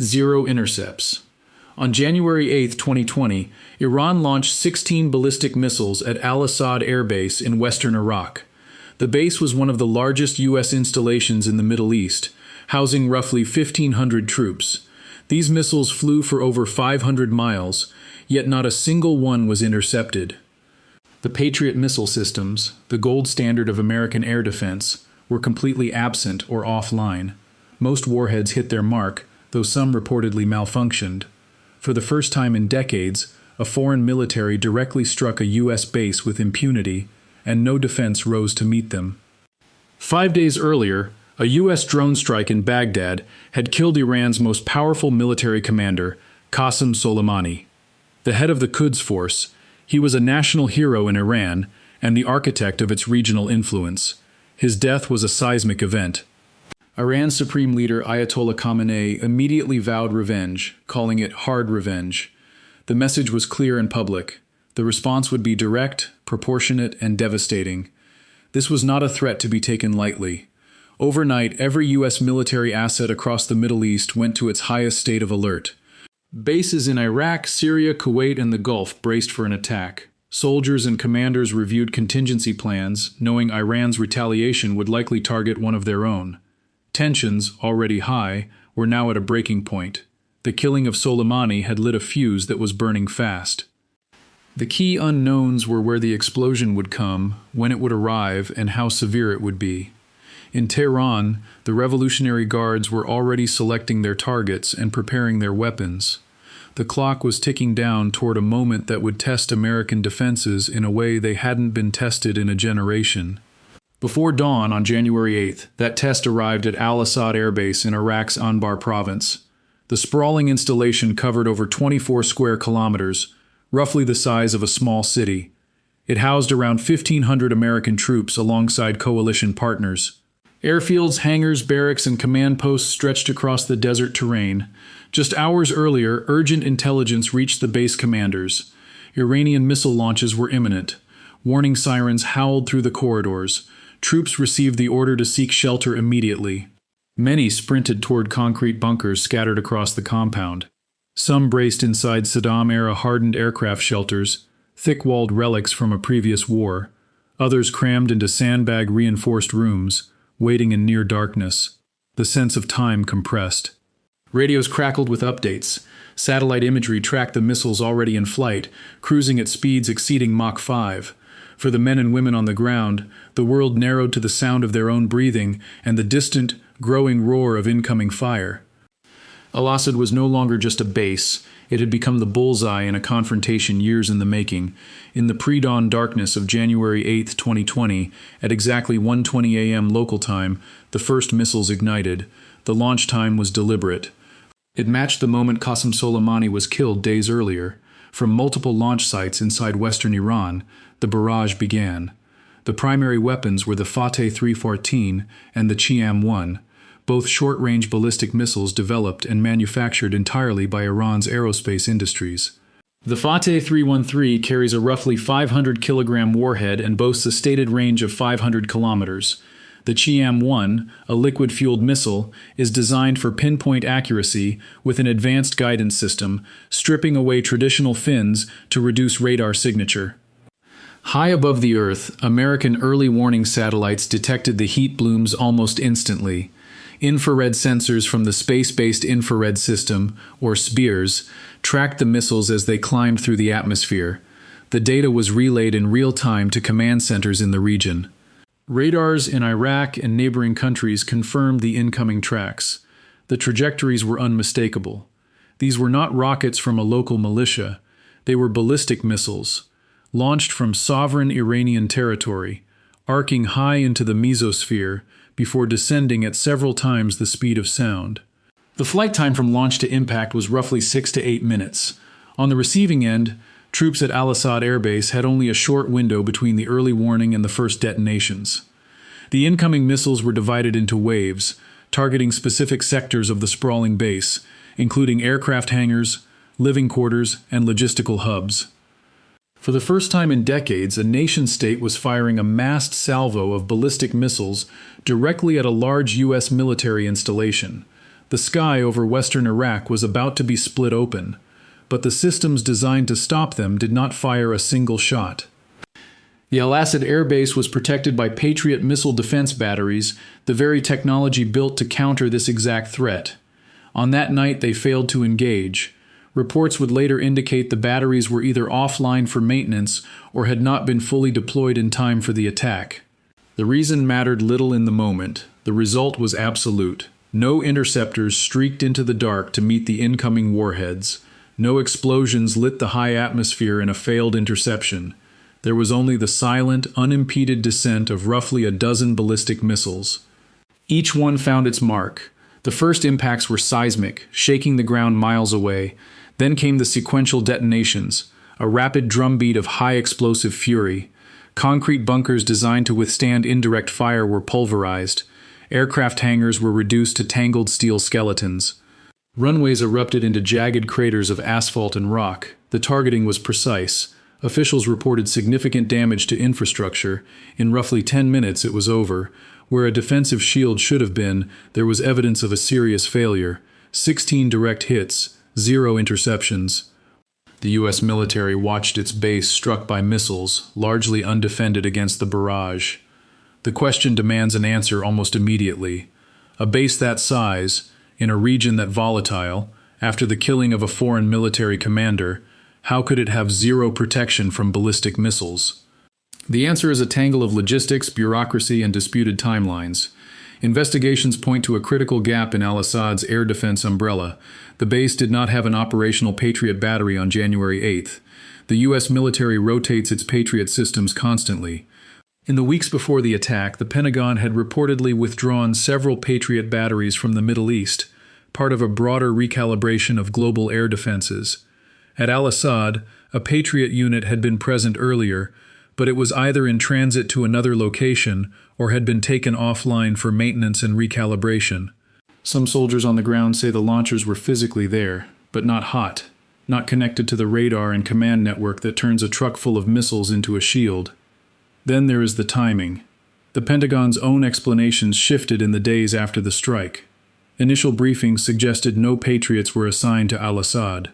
Zero intercepts. On January 8, 2020, Iran launched 16 ballistic missiles at Al-Asad Airbase in western Iraq. The base was one of the largest U.S. installations in the Middle East, housing roughly 1,500 troops. These missiles flew for over 500 miles, yet not a single one was intercepted. The Patriot missile systems, the gold standard of American air defense, were completely absent or offline. Most warheads hit their mark, though some reportedly malfunctioned. For the first time in decades, a foreign military directly struck a U.S. base with impunity, and no defense rose to meet them. 5 days earlier, a U.S. drone strike in Baghdad had killed Iran's most powerful military commander, Qasem Soleimani. The head of the Quds Force, he was a national hero in Iran and the architect of its regional influence. His death was a seismic event. Iran's supreme leader Ayatollah Khamenei immediately vowed revenge, calling it hard revenge. The message was clear and public. The response would be direct, proportionate, and devastating. This was not a threat to be taken lightly. Overnight, every U.S. military asset across the Middle East went to its highest state of alert. Bases in Iraq, Syria, Kuwait, and the Gulf braced for an attack. Soldiers and commanders reviewed contingency plans, knowing Iran's retaliation would likely target one of their own. Tensions, already high, were now at a breaking point. The killing of Soleimani had lit a fuse that was burning fast. The key unknowns were where the explosion would come, when it would arrive, and how severe it would be. In Tehran, the Revolutionary Guards were already selecting their targets and preparing their weapons. The clock was ticking down toward a moment that would test American defenses in a way they hadn't been tested in a generation. Before dawn on January 8th, that test arrived at Al-Asad Airbase in Iraq's Anbar province. The sprawling installation covered over 24 square kilometers, roughly the size of a small city. It housed around 1,500 American troops alongside coalition partners. Airfields, hangars, barracks, and command posts stretched across the desert terrain. Just hours earlier, urgent intelligence reached the base commanders. Iranian missile launches were imminent. Warning sirens howled through the corridors. Troops received the order to seek shelter immediately. Many sprinted toward concrete bunkers scattered across the compound. Some braced inside Saddam-era hardened aircraft shelters, thick-walled relics from a previous war. Others crammed into sandbag-reinforced rooms, waiting in near darkness. The sense of time compressed. Radios crackled with updates. Satellite imagery tracked the missiles already in flight, cruising at speeds exceeding Mach 5. For the men and women on the ground, the world narrowed to the sound of their own breathing and the distant, growing roar of incoming fire. Al-Asad was no longer just a base. It had become the bullseye in a confrontation years in the making. In the pre-dawn darkness of January 8, 2020, at exactly 1:20 a.m. local time, the first missiles ignited. The launch time was deliberate. It matched the moment Qasem Soleimani was killed days earlier. From multiple launch sites inside western Iran, the barrage began. The primary weapons were the Fateh-313 and the Qiam-1, both short-range ballistic missiles developed and manufactured entirely by Iran's aerospace industries. The Fateh-313 carries a roughly 500-kilogram warhead and boasts a stated range of 500 kilometers. The Qiam-1, a liquid-fueled missile, is designed for pinpoint accuracy with an advanced guidance system, stripping away traditional fins to reduce radar signature. High above the Earth, American early warning satellites detected the heat blooms almost instantly. Infrared sensors from the Space-Based Infrared System, or SBIRS, tracked the missiles as they climbed through the atmosphere. The data was relayed in real time to command centers in the region. Radars in Iraq and neighboring countries confirmed the incoming tracks. The trajectories were unmistakable. These were not rockets from a local militia. They were ballistic missiles, launched from sovereign Iranian territory, arcing high into the mesosphere before descending at several times the speed of sound. The flight time from launch to impact was roughly 6 to 8 minutes. On the receiving end, troops at Al-Asad Airbase had only a short window between the early warning and the first detonations. The incoming missiles were divided into waves, targeting specific sectors of the sprawling base, including aircraft hangars, living quarters, and logistical hubs. For the first time in decades, a nation-state was firing a massed salvo of ballistic missiles directly at a large U.S. military installation. The sky over western Iraq was about to be split open, but the systems designed to stop them did not fire a single shot. The Al-Asad Airbase was protected by Patriot missile defense batteries, the very technology built to counter this exact threat. On that night, they failed to engage. Reports would later indicate the batteries were either offline for maintenance or had not been fully deployed in time for the attack. The reason mattered little in the moment. The result was absolute. No interceptors streaked into the dark to meet the incoming warheads. No explosions lit the high atmosphere in a failed interception. There was only the silent, unimpeded descent of roughly a dozen ballistic missiles. Each one found its mark. The first impacts were seismic, shaking the ground miles away. Then came the sequential detonations, a rapid drumbeat of high explosive fury. Concrete bunkers designed to withstand indirect fire were pulverized. Aircraft hangars were reduced to tangled steel skeletons. Runways erupted into jagged craters of asphalt and rock. The targeting was precise. Officials reported significant damage to infrastructure. In roughly 10 minutes it was over. Where a defensive shield should have been, there was evidence of a serious failure. 16 direct hits, 0 interceptions. The U.S. military watched its base struck by missiles, largely undefended against the barrage. The question demands an answer almost immediately. A base that size, in a region that volatile, after the killing of a foreign military commander, how could it have 0 protection from ballistic missiles? The answer is a tangle of logistics, bureaucracy, and disputed timelines. Investigations point to a critical gap in Al-Assad's air defense umbrella. The base did not have an operational Patriot battery on January 8th. The U.S. military rotates its Patriot systems constantly. In the weeks before the attack, the Pentagon had reportedly withdrawn several Patriot batteries from the Middle East, part of a broader recalibration of global air defenses. At Al-Asad, a Patriot unit had been present earlier, but it was either in transit to another location or had been taken offline for maintenance and recalibration. Some soldiers on the ground say the launchers were physically there, but not hot, not connected to the radar and command network that turns a truck full of missiles into a shield. Then there is the timing. The Pentagon's own explanations shifted in the days after the strike. Initial briefings suggested no Patriots were assigned to Al-Asad.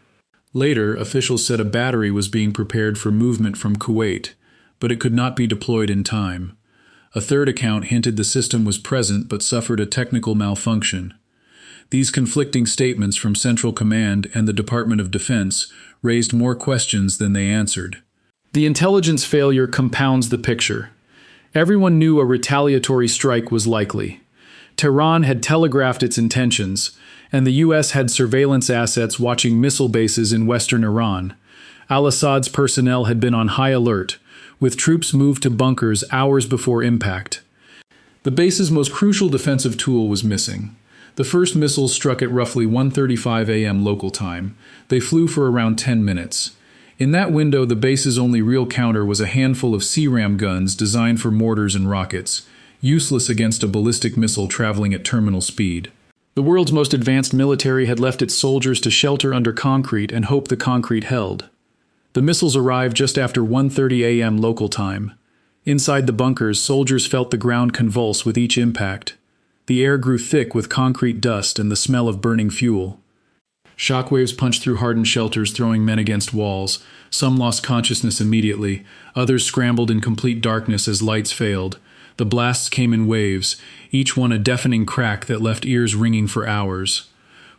Later, officials said a battery was being prepared for movement from Kuwait, but it could not be deployed in time. A third account hinted the system was present but suffered a technical malfunction. These conflicting statements from Central Command and the Department of Defense raised more questions than they answered. The intelligence failure compounds the picture. Everyone knew a retaliatory strike was likely. Tehran had telegraphed its intentions, and the U.S. had surveillance assets watching missile bases in western Iran. Al-Assad's personnel had been on high alert, with troops moved to bunkers hours before impact. The base's most crucial defensive tool was missing. The first missiles struck at roughly 1:35 a.m. local time. They flew for around 10 minutes. In that window, the base's only real counter was a handful of CRAM guns designed for mortars and rockets, useless against a ballistic missile traveling at terminal speed. The world's most advanced military had left its soldiers to shelter under concrete and hope the concrete held. The missiles arrived just after 1:30 a.m. local time. Inside the bunkers, soldiers felt the ground convulse with each impact. The air grew thick with concrete dust and the smell of burning fuel. Shockwaves punched through hardened shelters, throwing men against walls. Some lost consciousness immediately. Others scrambled in complete darkness as lights failed. The blasts came in waves, each one a deafening crack that left ears ringing for hours.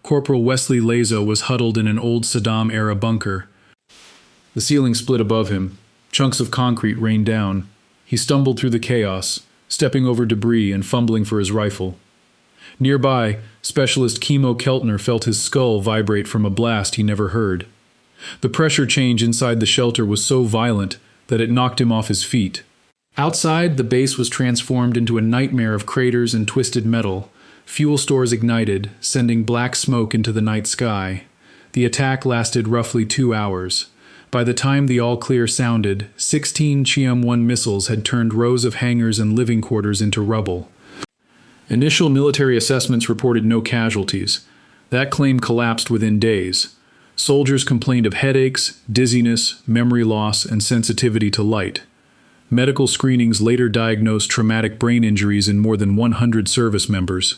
Corporal Wesley Lazo was huddled in an old Saddam-era bunker. The ceiling split above him. Chunks of concrete rained down. He stumbled through the chaos, stepping over debris and fumbling for his rifle. Nearby, Specialist Kimo Keltner felt his skull vibrate from a blast he never heard. The pressure change inside the shelter was so violent that it knocked him off his feet. Outside, the base was transformed into a nightmare of craters and twisted metal. Fuel stores ignited, sending black smoke into the night sky. The attack lasted roughly 2 hours. By the time the all-clear sounded, 16 Qiam-1 missiles had turned rows of hangars and living quarters into rubble. Initial military assessments reported no casualties. That claim collapsed within days. Soldiers complained of headaches, dizziness, memory loss, and sensitivity to light. Medical screenings later diagnosed traumatic brain injuries in more than 100 service members.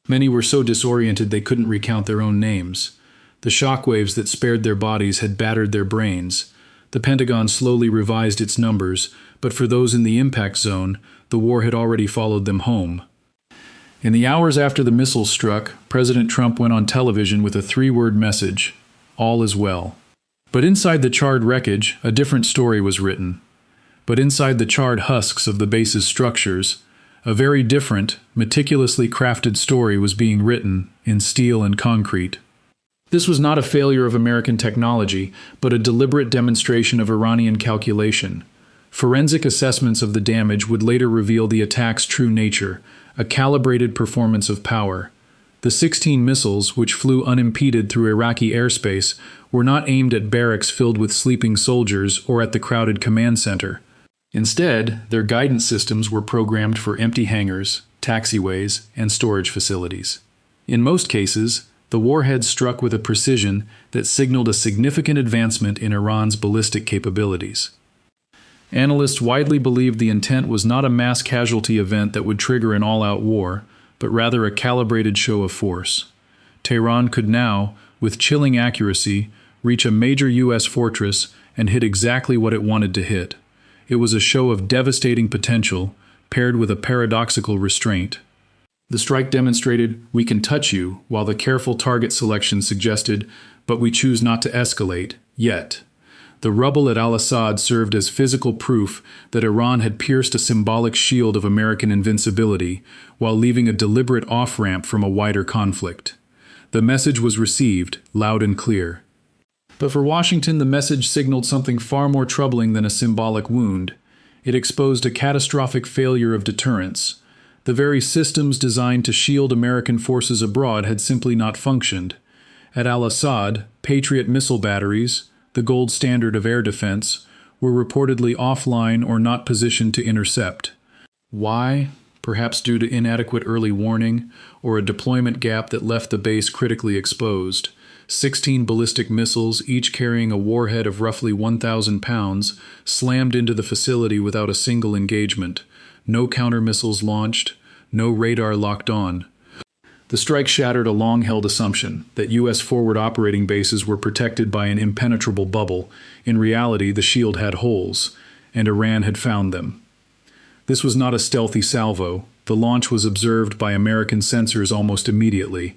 Many were so disoriented they couldn't recount their own names. The shockwaves that spared their bodies had battered their brains. The Pentagon slowly revised its numbers, but for those in the impact zone, the war had already followed them home. In the hours after the missiles struck, President Trump went on television with a three-word message: all is well. But inside the charred wreckage, a different story was written. But inside the charred husks of the base's structures, a very different, meticulously crafted story was being written in steel and concrete. This was not a failure of American technology, but a deliberate demonstration of Iranian calculation. Forensic assessments of the damage would later reveal the attack's true nature, a calibrated performance of power. The 16 missiles, which flew unimpeded through Iraqi airspace, were not aimed at barracks filled with sleeping soldiers or at the crowded command center. Instead, their guidance systems were programmed for empty hangars, taxiways, and storage facilities. In most cases, the warheads struck with a precision that signaled a significant advancement in Iran's ballistic capabilities. Analysts widely believed the intent was not a mass casualty event that would trigger an all-out war, but rather a calibrated show of force. Tehran could now, with chilling accuracy, reach a major U.S. fortress and hit exactly what it wanted to hit. It was a show of devastating potential, paired with a paradoxical restraint. The strike demonstrated, "We can touch you," while the careful target selection suggested, "But we choose not to escalate, yet." The rubble at Al-Asad served as physical proof that Iran had pierced a symbolic shield of American invincibility, while leaving a deliberate off-ramp from a wider conflict. The message was received, loud and clear. But for Washington, the message signaled something far more troubling than a symbolic wound. It exposed a catastrophic failure of deterrence. The very systems designed to shield American forces abroad had simply not functioned. At Al-Asad, Patriot missile batteries, the gold standard of air defense, were reportedly offline or not positioned to intercept. Why? Perhaps due to inadequate early warning or a deployment gap that left the base critically exposed. 16 ballistic missiles, each carrying a warhead of roughly 1,000 pounds, slammed into the facility without a single engagement. No counter missiles launched, no radar locked on. The strike shattered a long-held assumption that U.S. forward operating bases were protected by an impenetrable bubble. In reality, the shield had holes, and Iran had found them. This was not a stealthy salvo. The launch was observed by American sensors almost immediately.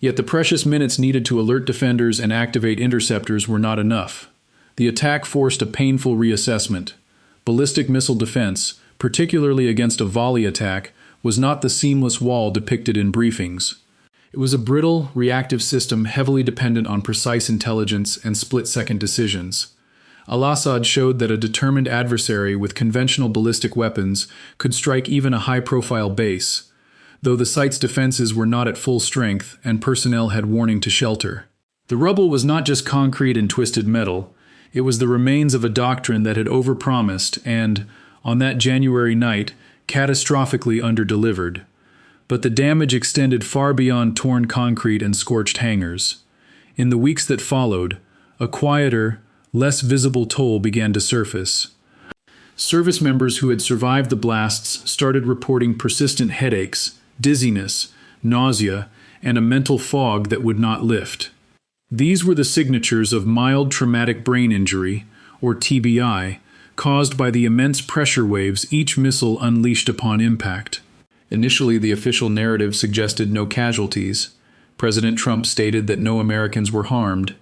Yet the precious minutes needed to alert defenders and activate interceptors were not enough. The attack forced a painful reassessment. Ballistic missile defense, particularly against a volley attack, was not the seamless wall depicted in briefings. It was a brittle, reactive system heavily dependent on precise intelligence and split-second decisions. Al-Assad showed that a determined adversary with conventional ballistic weapons could strike even a high-profile base, though the site's defenses were not at full strength and personnel had warning to shelter. The rubble was not just concrete and twisted metal. It was the remains of a doctrine that had overpromised and, on that January night, catastrophically underdelivered. But the damage extended far beyond torn concrete and scorched hangars. In the weeks that followed, a quieter, less visible toll began to surface. Service members who had survived the blasts started reporting persistent headaches, dizziness, nausea, and a mental fog that would not lift. These were the signatures of mild traumatic brain injury, or TBI, caused by the immense pressure waves each missile unleashed upon impact. Initially, the official narrative suggested no casualties. President Trump stated that no Americans were harmed.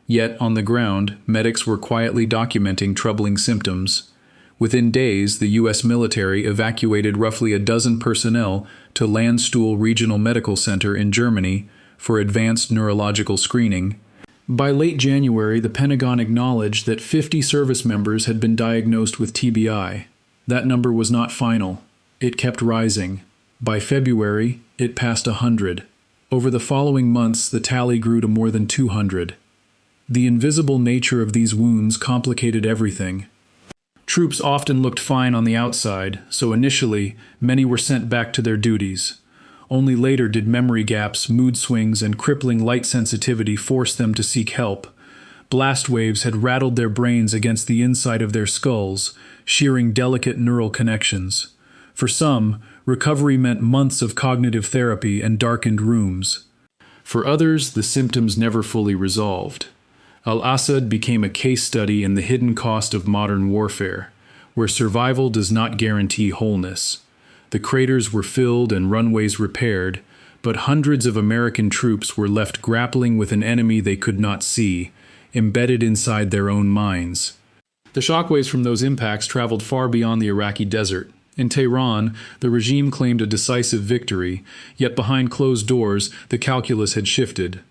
Yet, on the ground, medics were quietly documenting troubling symptoms. Within days, the U.S. military evacuated roughly a dozen personnel to Landstuhl Regional Medical Center in Germany for advanced neurological screening. By late January, the Pentagon acknowledged that 50 service members had been diagnosed with TBI. That number was not final. It kept rising. By February, it passed 100. Over the following months, the tally grew to more than 200. The invisible nature of these wounds complicated everything. Troops often looked fine on the outside, so initially, many were sent back to their duties. Only later did memory gaps, mood swings, and crippling light sensitivity force them to seek help. Blast waves had rattled their brains against the inside of their skulls, shearing delicate neural connections. For some, recovery meant months of cognitive therapy and darkened rooms. For others, the symptoms never fully resolved. Al-Asad became a case study in the hidden cost of modern warfare, where survival does not guarantee wholeness. The craters were filled and runways repaired, but hundreds of American troops were left grappling with an enemy they could not see, embedded inside their own minds. The shockwaves from those impacts traveled far beyond the Iraqi desert. In Tehran, the regime claimed a decisive victory, yet behind closed doors, the calculus had shifted.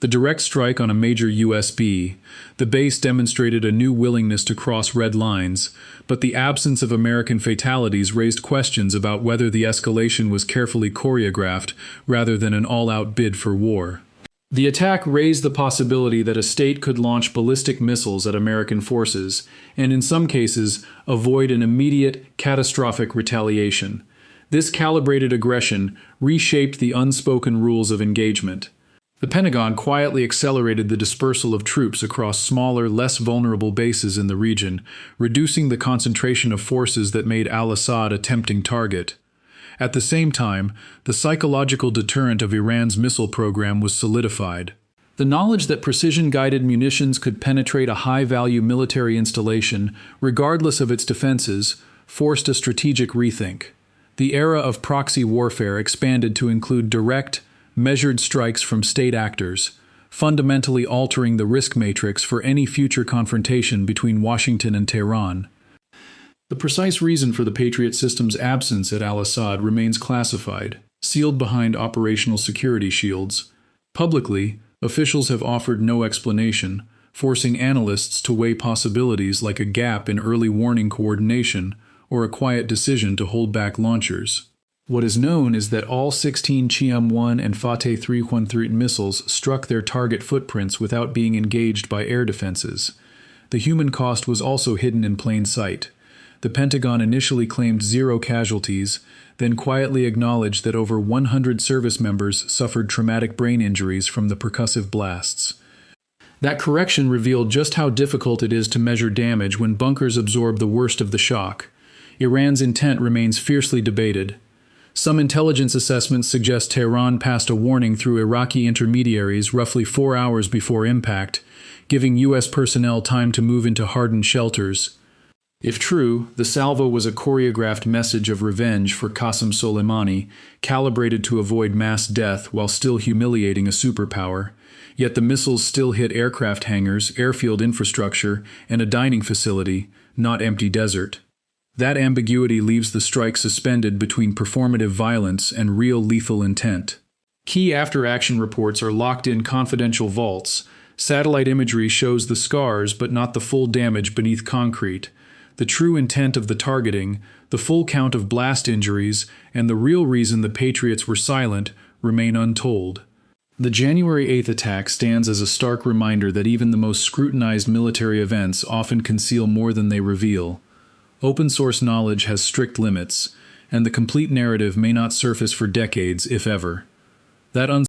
The direct strike on a major USB, the base demonstrated a new willingness to cross red lines, but the absence of American fatalities raised questions about whether the escalation was carefully choreographed rather than an all-out bid for war. The attack raised the possibility that a state could launch ballistic missiles at American forces, and in some cases, avoid an immediate, catastrophic retaliation. This calibrated aggression reshaped the unspoken rules of engagement. The Pentagon quietly accelerated the dispersal of troops across smaller, less vulnerable bases in the region, reducing the concentration of forces that made al-Assad a tempting target. At the same time, the psychological deterrent of Iran's missile program was solidified. The knowledge that precision-guided munitions could penetrate a high-value military installation, regardless of its defenses, forced a strategic rethink. The era of proxy warfare expanded to include direct, measured strikes from state actors, fundamentally altering the risk matrix for any future confrontation between Washington and Tehran. The precise reason for the Patriot system's absence at Al-Assad remains classified, sealed behind operational security shields. Publicly, officials have offered no explanation, forcing analysts to weigh possibilities like a gap in early warning coordination or a quiet decision to hold back launchers. What is known is that all 16 Qiam-1 and Fateh-313 missiles struck their target footprints without being engaged by air defenses. The human cost was also hidden in plain sight. The Pentagon initially claimed 0 casualties, then quietly acknowledged that over 100 service members suffered traumatic brain injuries from the percussive blasts. That correction revealed just how difficult it is to measure damage when bunkers absorb the worst of the shock. Iran's intent remains fiercely debated. Some intelligence assessments suggest Tehran passed a warning through Iraqi intermediaries roughly 4 hours before impact, giving U.S. personnel time to move into hardened shelters. If true, the salvo was a choreographed message of revenge for Qasem Soleimani, calibrated to avoid mass death while still humiliating a superpower. Yet the missiles still hit aircraft hangars, airfield infrastructure, and a dining facility, not empty desert. That ambiguity leaves the strike suspended between performative violence and real lethal intent. Key after-action reports are locked in confidential vaults. Satellite imagery shows the scars but not the full damage beneath concrete. The true intent of the targeting, the full count of blast injuries, and the real reason the Patriots were silent remain untold. The January 8th attack stands as a stark reminder that even the most scrutinized military events often conceal more than they reveal. Open-source knowledge has strict limits, and the complete narrative may not surface for decades, if ever. That